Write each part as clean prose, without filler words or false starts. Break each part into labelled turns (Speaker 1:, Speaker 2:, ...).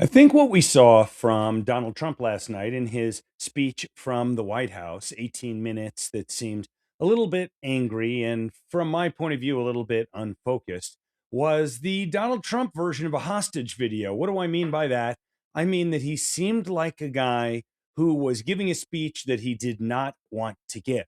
Speaker 1: I think what we saw from Donald Trump last night in his speech from the White House, 18 minutes, that seemed a little bit angry and, from my point of view, a little bit unfocused, was the Donald Trump version of a hostage video. What do I mean by that? I mean that he seemed like a guy who was giving a speech that he did not want to give.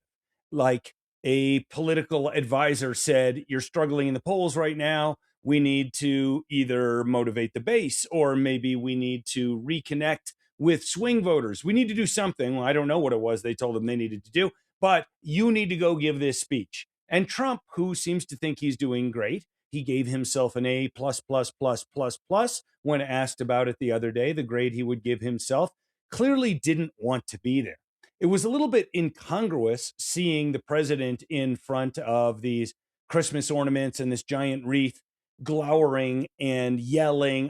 Speaker 1: Like a political advisor said, "You're struggling in the polls right now. We need to either motivate the base or maybe we need to reconnect with swing voters. We need to do something." Well, I don't know what it was they told him they needed to do, but you need to go give this speech. And Trump, who seems to think he's doing great, he gave himself an A plus plus plus plus plus when asked about it the other day, the grade he would give himself, clearly didn't want to be there. It was a little bit incongruous seeing the president in front of these Christmas ornaments and this giant wreath glowering and yelling.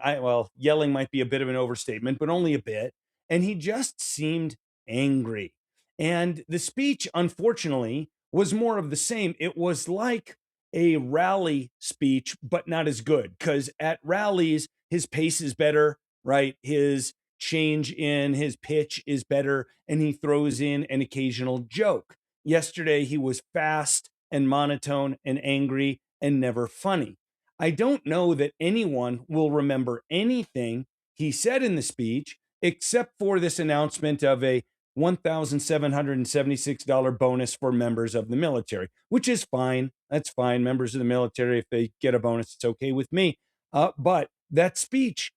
Speaker 1: Yelling might be a bit of an overstatement, but only a bit. And he just seemed angry. And the speech, unfortunately, was more of the same. It was like a rally speech, but not as good because at rallies, his pace is better, right? His change in his pitch is better, and he throws in an occasional joke. Yesterday, he was fast and monotone and angry and never funny. I don't know that anyone will remember anything he said in the speech except for this announcement of a $1,776 bonus for members of the military, which is fine. That's fine. Members of the military, if they get a bonus, it's okay with me. But that speech,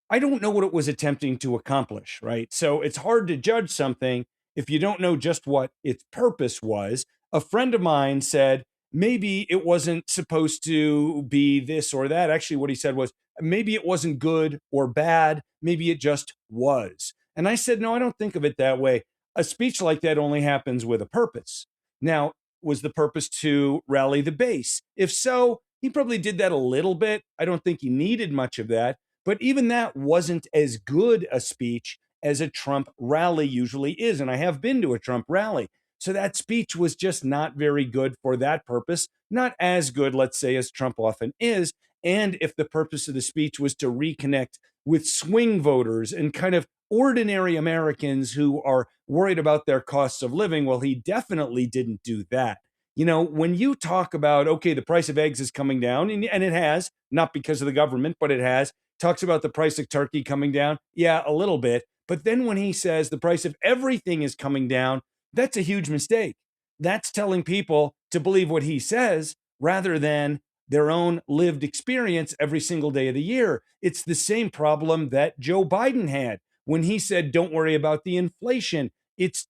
Speaker 1: I don't know what it was attempting to accomplish, right? So it's hard to judge something if you don't know just what its purpose was. A friend of mine said maybe it wasn't supposed to be this or that. Actually, what he said was maybe it wasn't good or bad. Maybe it just was. And I said, no, I don't think of it that way. A speech like that only happens with a purpose. Now, was the purpose to rally the base? If so, he probably did that a little bit. I don't think he needed much of that. But even that wasn't as good a speech as a Trump rally usually is. And I have been to a Trump rally. So that speech was just not very good for that purpose, not as good, let's say, as Trump often is. And if the purpose of the speech was to reconnect with swing voters and kind of ordinary Americans who are worried about their costs of living, well, he definitely didn't do that. You know, when you talk about, okay, the price of eggs is coming down, and it has, not because of the government, but it has, talks about the price of turkey coming down. Yeah, a little bit. But then when he says the price of everything is coming down, that's a huge mistake. That's telling people to believe what he says rather than their own lived experience every single day of the year. It's the same problem that Joe Biden had when he said, "Don't worry about the inflation. It's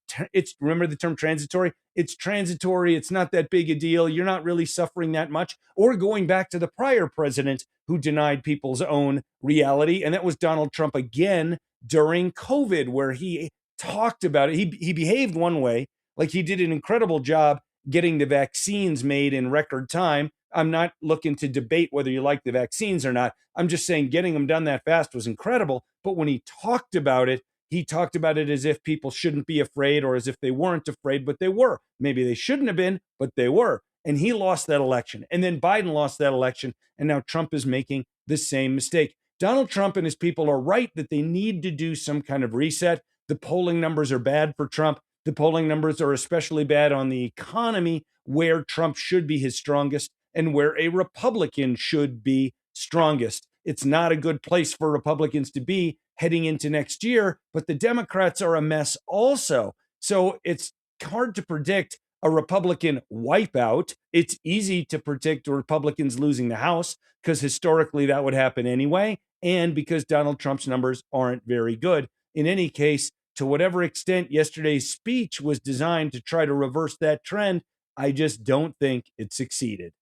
Speaker 1: remember the term transitory? It's transitory. It's not that big a deal. You're not really suffering that much." Or going back to the prior president who denied people's own reality, and that was Donald Trump again during COVID, where he talked about it. He behaved one way, like he did an incredible job getting the vaccines made in record time. I'm not looking to debate whether you like the vaccines or not. I'm just saying getting them done that fast was incredible. But when he talked about it, he talked about it as if people shouldn't be afraid or as if they weren't afraid, but they were. Maybe they shouldn't have been, but they were. And he lost that election. And then Biden lost that election. And now Trump is making the same mistake. Donald Trump and his people are right that they need to do some kind of reset. The polling numbers are bad for Trump. The polling numbers are especially bad on the economy, where Trump should be his strongest and where a Republican should be strongest. It's not a good place for Republicans to be heading into next year, but the Democrats are a mess also. So it's hard to predict a Republican wipeout. It's easy to predict Republicans losing the House because historically that would happen anyway, and because Donald Trump's numbers aren't very good. In any case, to whatever extent yesterday's speech was designed to try to reverse that trend, I just don't think it succeeded.